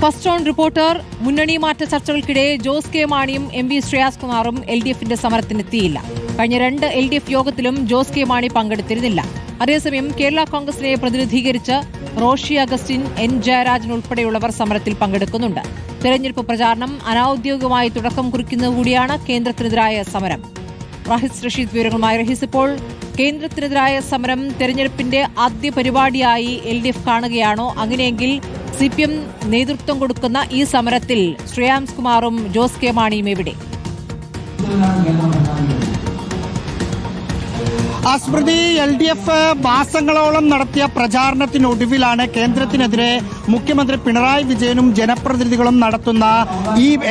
First on Reporter. മുന്നണി മാറ്റ ചർച്ചകൾക്കിടെ ജോസ് കെ മാണിയും എം വി ശ്രേയാസ് കുമാറും LDFന്റെ സമരത്തിനെത്തിയില്ല. കഴിഞ്ഞ 2 LDF യോഗത്തിലും ജോസ് കെ മാണി പങ്കെടുത്തിരുന്നില്ല. അതേസമയം കേരള കോൺഗ്രസിനെ പ്രതിനിധീകരിച്ച് റോഷി അഗസ്റ്റിൻ, N ജയരാജൻ ഉൾപ്പെടെയുള്ളവർ സമരത്തിൽ പങ്കെടുക്കുന്നുണ്ട്. തെരഞ്ഞെടുപ്പ് പ്രചാരണം അനൌദ്യോഗികമായി തുടക്കം കുറിക്കുന്നതുകൂടിയാണ് കേന്ദ്രത്തിനെതിരായ സമരം. റാഹിസ് റഷീദ് വിവരങ്ങളുമായി. റഹീസ്, ഇപ്പോൾ കേന്ദ്രത്തിനെതിരായ സമരം തെരഞ്ഞെടുപ്പിന്റെ ആദ്യ പരിപാടിയായി LDF കാണുകയാണോ? അങ്ങനെയെങ്കിൽ CPM നേതൃത്വം കൊടുക്കുന്ന ഈ സമരത്തിൽ ശ്രേയാംസ് കുമാറും ജോസ് കെ മാണിയും എവിടെ? സ്മൃതി, LDF മാസങ്ങളോളം നടത്തിയ പ്രചാരണത്തിനൊടുവിലാണ് കേന്ദ്രത്തിനെതിരെ മുഖ്യമന്ത്രി പിണറായി വിജയനും ജനപ്രതിനിധികളും നടത്തുന്ന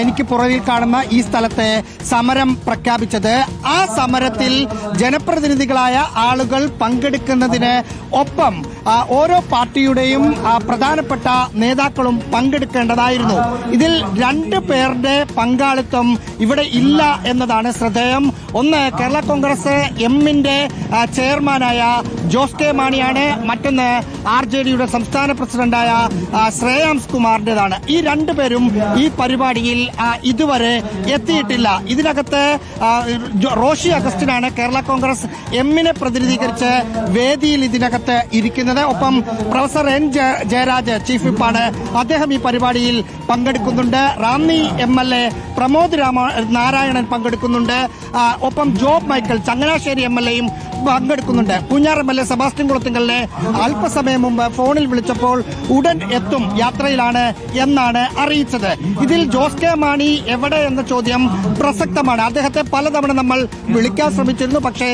എനിക്ക് പുറകിൽ കാണുന്ന ഈ സ്ഥലത്തെ സമരം പ്രഖ്യാപിച്ചത്. ആ സമരത്തിൽ ജനപ്രതിനിധികളായ ആളുകൾ പങ്കെടുക്കുന്നതിന് ഒപ്പം ഓരോ പാർട്ടിയുടെയും പ്രധാനപ്പെട്ട നേതാക്കളും പങ്കെടുക്കേണ്ടതായിരുന്നു. ഇതിൽ 2 പേരുടെ പങ്കാളിത്തം ഇവിടെ ഇല്ല എന്നതാണ് ശ്രദ്ധേയം. ഒന്ന്, കേരള കോൺഗ്രസ് എമ്മിന്റെ ചെയർമാനായ ജോസ് കെ മാണിയാണ്. മറ്റൊന്ന് RJDയുടെ സംസ്ഥാന പ്രസിഡന്റായ ശ്രേയാംസ് കുമാറിന്റേതാണ്. ഈ 2 പേരും ഈ പരിപാടിയിൽ ഇതുവരെ എത്തിയിട്ടില്ല. ഇതിനകത്ത് റോഷി അഗസ്റ്റിനാണ് കേരള കോൺഗ്രസ് എമ്മിനെ പ്രതിനിധീകരിച്ച് വേദിയിൽ ഇതിനകത്ത് ഇരിക്കുന്നത്. ഒപ്പം പ്രൊഫസർ N ജയരാജ് ചീഫ് വിപ്പാണ്. അദ്ദേഹം ഈ പരിപാടിയിൽ പങ്കെടുക്കുന്നുണ്ട്. റാന്നി MLA പ്രമോദ് നാരായണൻ പങ്കെടുക്കുന്നുണ്ട്. ഒപ്പം ജോബ് മൈക്കിൾ ചങ്ങനാശ്ശേരി MLAയും പങ്കെടുക്കുന്നുണ്ട്. പൂഞ്ഞാർ MLA സെബാസ്റ്റ്യൻ കുളത്തിങ്കലിനെ അല്പസമയം മുമ്പ് ഫോണിൽ വിളിച്ചപ്പോൾ ഉടൻ എത്തും, യാത്രയിലാണ് എന്നാണ് അറിയിച്ചത്. ഇതിൽ ജോസ് കെ മാണി എവിടെ എന്ന ചോദ്യം പ്രസക്തമാണ്. അദ്ദേഹത്തെ പലതവണ നമ്മൾ വിളിക്കാൻ ശ്രമിച്ചിരുന്നു. പക്ഷേ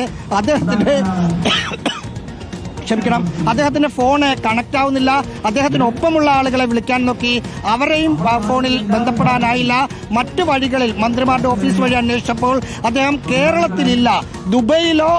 അദ്ദേഹത്തിന്റെ ഫോണ് കണക്ട് ആവുന്നില്ല. അദ്ദേഹത്തിനൊപ്പമുള്ള ആളുകളെ വിളിക്കാൻ നോക്കി, അവരെയും ഫോണിൽ ബന്ധപ്പെടാനായില്ല. മറ്റു വഴികളിൽ മന്ത്രിമാരുടെ ഓഫീസ് വഴി അന്വേഷിച്ചപ്പോൾ അദ്ദേഹം കേരളത്തിലില്ല, ദുബൈയിലോ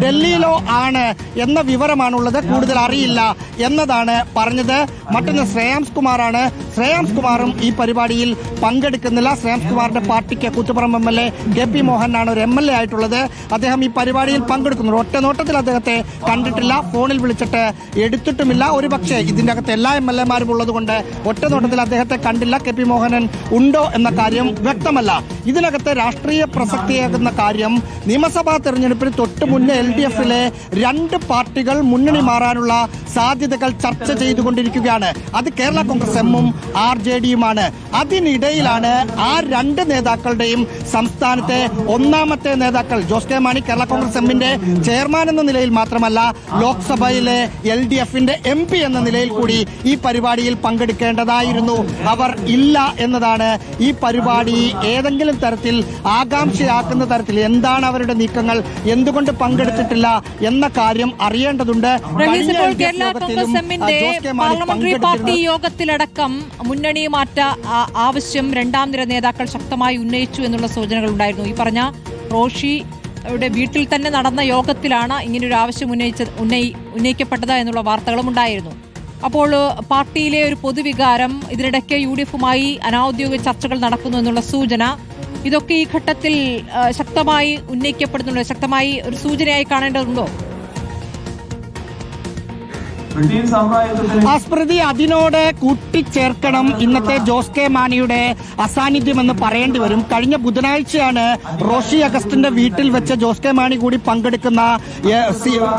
ഡൽഹിയിലോ ആണ് എന്ന വിവരമാണുള്ളത്. കൂടുതൽ അറിയില്ല എന്നതാണ് പറഞ്ഞത്. മറ്റൊന്ന് ശ്രേയാംസ് കുമാറാണ്. ശ്രേയാംസ് കുമാറും ഈ പരിപാടിയിൽ പങ്കെടുക്കുന്നില്ല. ശ്രേയാംസ് കുമാറിന്റെ പാർട്ടിക്ക് കൂത്തുപറമ്പ് MLA KP മോഹനാണ് ഒരു MLA ആയിട്ടുള്ളത്. അദ്ദേഹം ഈ പരിപാടിയിൽ പങ്കെടുക്കുന്നു. ഒറ്റ നോട്ടത്തിൽ അദ്ദേഹത്തെ കണ്ടിട്ടില്ല, ഫോണിൽ വിളിച്ചിട്ട് എടുത്തിട്ടുമില്ല. ഒരുപക്ഷെ ഇതിന്റെ അകത്ത് എല്ലാ MLA മാരും ഉള്ളതുകൊണ്ട് ഒറ്റ നോട്ടത്തിൽ അദ്ദേഹത്തെ കണ്ടില്ല. KP മോഹനൻ ഉണ്ടോ എന്ന കാര്യം വ്യക്തമല്ല. ഇതിനകത്ത് രാഷ്ട്രീയ പ്രസക്തിയാകുന്ന കാര്യം, നിയമസഭാ തെരഞ്ഞെടുപ്പിന് തൊട്ട് മുന്നേ LDFലെ 2 പാർട്ടികൾ മുന്നണി മാറാനുള്ള സാധ്യതകൾ ചർച്ച ചെയ്തുകൊണ്ടിരിക്കുകയാണ്. അത് കേരള കോൺഗ്രസ് എമ്മും RJDയുമാണ്. അതിനിടയിലാണ് ആ 2 നേതാക്കളുടെയും സംസ്ഥാനത്തെ ഒന്നാമത്തെ നേതാക്കൾ ജോസ് കെ മാണി കേരള കോൺഗ്രസ് എമ്മിന്റെ ചെയർമാൻ എന്ന നിലയിൽ മാത്രമല്ല, ലോക്സഭയിലെ LDFന്റെ MP എന്ന നിലയിൽ കൂടി ഈ പരിപാടിയിൽ പങ്കെടുക്കേണ്ടതായിരുന്നു. അവർ ഇല്ല എന്നതാണ് ഈ പരിപാടി ഏതെങ്കിലും തരത്തിൽ ആകാംക്ഷയാക്കുന്ന തരത്തിൽ. എന്താണ് അവരുടെ നീക്കങ്ങൾ, എന്തുകൊണ്ട് പങ്കെടുത്തിട്ടില്ല എന്ന കാര്യം അറിയേണ്ടതുണ്ട്. കേരള കോൺഗ്രസ് എമ്മിന്റെ പാർലമെന്ററി പാർട്ടി യോഗത്തിലടക്കം മുന്നണി മാറ്റ ആവശ്യം 2ാം നിര നേതാക്കൾ ശക്തമായി ഉന്നയിച്ചു എന്നുള്ള സൂചനകൾ ഉണ്ടായിരുന്നു. ഈ പറഞ്ഞ റോഷിയുടെ വീട്ടിൽ തന്നെ നടന്ന യോഗത്തിലാണ് ഇങ്ങനൊരു ആവശ്യം ഉന്നയിക്കപ്പെട്ടത് എന്നുള്ള വാർത്തകളും ഉണ്ടായിരുന്നു. അപ്പോൾ പാർട്ടിയിലെ ഒരു പൊതുവികാരം, ഇതിനിടയ്ക്ക് UDFുമായി അനൌദ്യോഗിക ചർച്ചകൾ നടക്കുന്നു എന്നുള്ള സൂചന, ഇതൊക്കെ ഈ ഘട്ടത്തിൽ ശക്തമായി ഉന്നയിക്കപ്പെടുന്നുണ്ടോ? ശക്തമായി ഒരു സൂചനയായി കാണേണ്ടതുണ്ടോ? സ്മൃതി, അതിനോട് കൂട്ടിച്ചേർക്കണം ഇന്നത്തെ ജോസ് കെ മാണിയുടെ അസാന്നിധ്യമെന്ന് പറയേണ്ടി വരും. കഴിഞ്ഞ ബുധനാഴ്ചയാണ് റോഷി അഗസ്റ്റിന്റെ വീട്ടിൽ വെച്ച് ജോസ് കെ മാണി കൂടി പങ്കെടുക്കുന്ന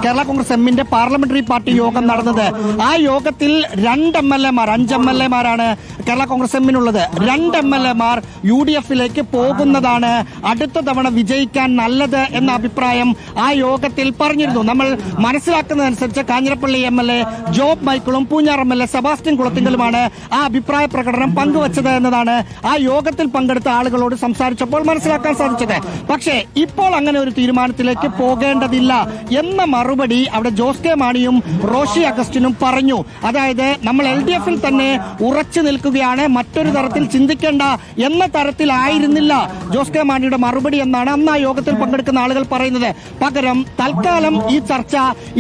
കേരള കോൺഗ്രസ് എമ്മിന്റെ പാർലമെന്ററി പാർട്ടി യോഗം നടന്നത്. ആ യോഗത്തിൽ 2 MLAമാർ, 5 MLAമാരാണ് കേരള കോൺഗ്രസ് എമ്മിനുള്ളത്. 2 MLAമാർ UDFിലേക്ക് പോകുന്നതാണ് അടുത്ത തവണ വിജയിക്കാൻ നല്ലത് എന്ന അഭിപ്രായം ആ യോഗത്തിൽ പറഞ്ഞിരുന്നു. നമ്മൾ മനസ്സിലാക്കുന്നതനുസരിച്ച് കാഞ്ഞിരപ്പള്ളി MLA ജോബ് മൈക്കിളും പൂഞ്ഞാർ MLA സെബാസ്റ്റ്യൻ കുളത്തിങ്കലുമാണ് ആ അഭിപ്രായ പ്രകടനം പങ്കുവച്ചത് എന്നതാണ് ആ യോഗത്തിൽ പങ്കെടുത്ത ആളുകളോട് സംസാരിച്ചപ്പോൾ മനസ്സിലാക്കാൻ സാധിച്ചത്. പക്ഷേ ഇപ്പോൾ അങ്ങനെ ഒരു തീരുമാനത്തിലേക്ക് പോകേണ്ടതില്ല എന്ന മറുപടി അവിടെ ജോസ് കെ മാണിയും റോഷി അഗസ്റ്റിനും പറഞ്ഞു. അതായത് നമ്മൾ LDFിൽ തന്നെ ഉറച്ചു നിൽക്കുകയാണ്, മറ്റൊരു തരത്തിൽ ചിന്തിക്കേണ്ട എന്ന തരത്തിലായിരുന്നില്ല ജോസ് കെ മാണിയുടെ മറുപടി എന്നാണ് അന്ന് ആ യോഗത്തിൽ പങ്കെടുക്കുന്ന ആളുകൾ പറയുന്നത്. പകരം തൽക്കാലം ഈ ചർച്ച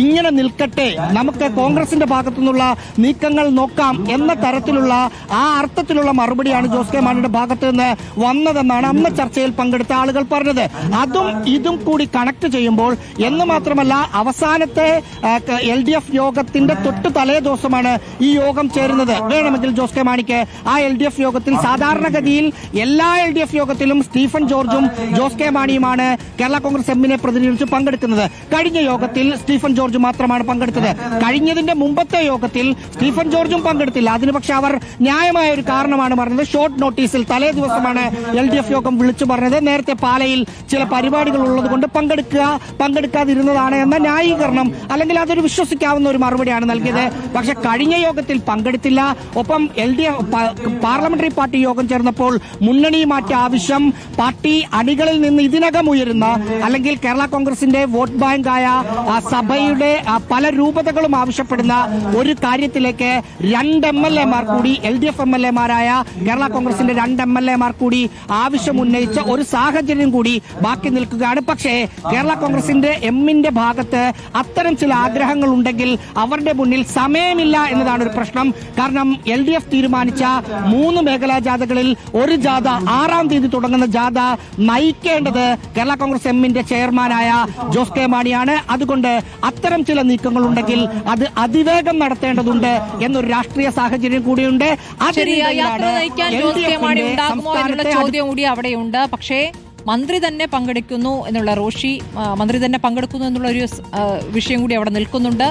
ഇങ്ങനെ നിൽക്കട്ടെ, നമുക്ക് കോൺഗ്രസിന്റെ ഭാഗത്തു നിന്നുള്ള നീക്കങ്ങൾ നോക്കാം എന്ന തരത്തിലുള്ള ആ അർത്ഥത്തിലുള്ള മറുപടിയാണ് ജോസ് കെ മാണിയുടെ ഭാഗത്ത് നിന്ന് വന്നതെന്നാണ് അന്ന് ചർച്ചയിൽ പങ്കെടുത്ത ആളുകൾ പറഞ്ഞത്. അതും ഇതും കൂടി കണക്ട് ചെയ്യുമ്പോൾ എന്ന് മാത്രമല്ല അവസാനത്തെ LDF യോഗത്തിന്റെ തൊട്ട് തലേ ദിവസമാണ് ഈ യോഗം ചേരുന്നത്. വേണമെങ്കിൽ ജോസ് കെ മാണിക്ക് ആ LDF യോഗത്തിൽ സാധാരണഗതിയിൽ എല്ലാ LDF യോഗത്തിലും സ്റ്റീഫൻ ജോർജും ജോസ് കെ മാണിയുമാണ് കേരള കോൺഗ്രസ് എമ്മിനെ പ്രതിനിധീകരിച്ച് പങ്കെടുക്കുന്നത്. കഴിഞ്ഞ യോഗത്തിൽ സ്റ്റീഫൻ ജോർജ് മാത്രമാണ് പങ്കെടുത്തത്. കഴിഞ്ഞതിന്റെ മുമ്പത്തെ യോഗത്തിൽ സ്റ്റീഫൻ ജോർജും പങ്കെടുത്തില്ല. അതിന് പക്ഷെ അവർ ന്യായമായ ഒരു കാരണമാണ് പറഞ്ഞത്. ഷോർട്ട് നോട്ടീസിൽ തലേ ദിവസമാണ് LDF യോഗം വിളിച്ചു പറഞ്ഞത്. നേരത്തെ പാലയിൽ ചില പരിപാടികൾ ഉള്ളത് കൊണ്ട് പങ്കെടുക്കാതിരുന്നതാണ് എന്ന ന്യായീകരണം, അല്ലെങ്കിൽ അതൊരു വിശ്വസിക്കാവുന്ന ഒരു മറുപടിയാണ് നൽകിയത്. പക്ഷെ കഴിഞ്ഞ യോഗത്തിൽ പങ്കെടുത്തില്ല. ഒപ്പം LDF പാർലമെന്ററി പാർട്ടി യോഗം ചേർന്നപ്പോൾ മുന്നണി മാറ്റ ആവശ്യം പാർട്ടി അണികളിൽ നിന്ന് ഇതിനകം ഉയരുന്ന, അല്ലെങ്കിൽ കേരള കോൺഗ്രസിന്റെ വോട്ട് ബാങ്കായ സഭയുടെ പല രൂപതകളും ആവശ്യപ്പെടുന്ന ഒരു കാര്യത്തിലേക്ക് 2 MLA-മാർ കൂടി, LDF MLA-മാരായ കേരള കോൺഗ്രസിന്റെ 2 MLA-മാർ കൂടി ആവശ്യം ഉന്നയിച്ച ഒരു സാഹചര്യം കൂടി ബാക്കി നിൽക്കുകയാണ്. പക്ഷേ കേരള കോൺഗ്രസിന്റെ എമ്മിന്റെ ഭാഗത്ത് അത്തരം ചില ആഗ്രഹങ്ങൾ ഉണ്ടെങ്കിൽ അവരുടെ മുന്നിൽ സമയമില്ല എന്നതാണ് ഒരു പ്രശ്നം. കാരണം LDF തീരുമാനിച്ച 3 മേഖലാ ജാഥകളിൽ ഒരു ജാഥ 6-ാം തീയതി തുടങ്ങുന്ന ജാഥ നയിക്കേണ്ടത് കേരള കോൺഗ്രസ് എമ്മിന്റെ ചെയർമാനായ ജോസ് കെ മാണിയാണ്. അതുകൊണ്ട് അത്തരം ചില നീക്കങ്ങൾ ഉണ്ടെങ്കിൽ അത് അതിവേഗം നടത്തേണ്ടതുണ്ട് എന്നൊരു രാഷ്ട്രീയ സാഹചര്യം കൂടിയുണ്ട്. യാത്ര നയിക്കാൻ ജോസ് കെ മാണി ഉണ്ടാകുമോ എന്നുള്ള ചോദ്യം കൂടി അവിടെയുണ്ട്. പക്ഷേ മന്ത്രി തന്നെ പങ്കെടുക്കുന്നു എന്നുള്ള മന്ത്രി തന്നെ പങ്കെടുക്കുന്നു എന്നുള്ള ഒരു വിഷയം കൂടി അവിടെ നിൽക്കുന്നുണ്ട്.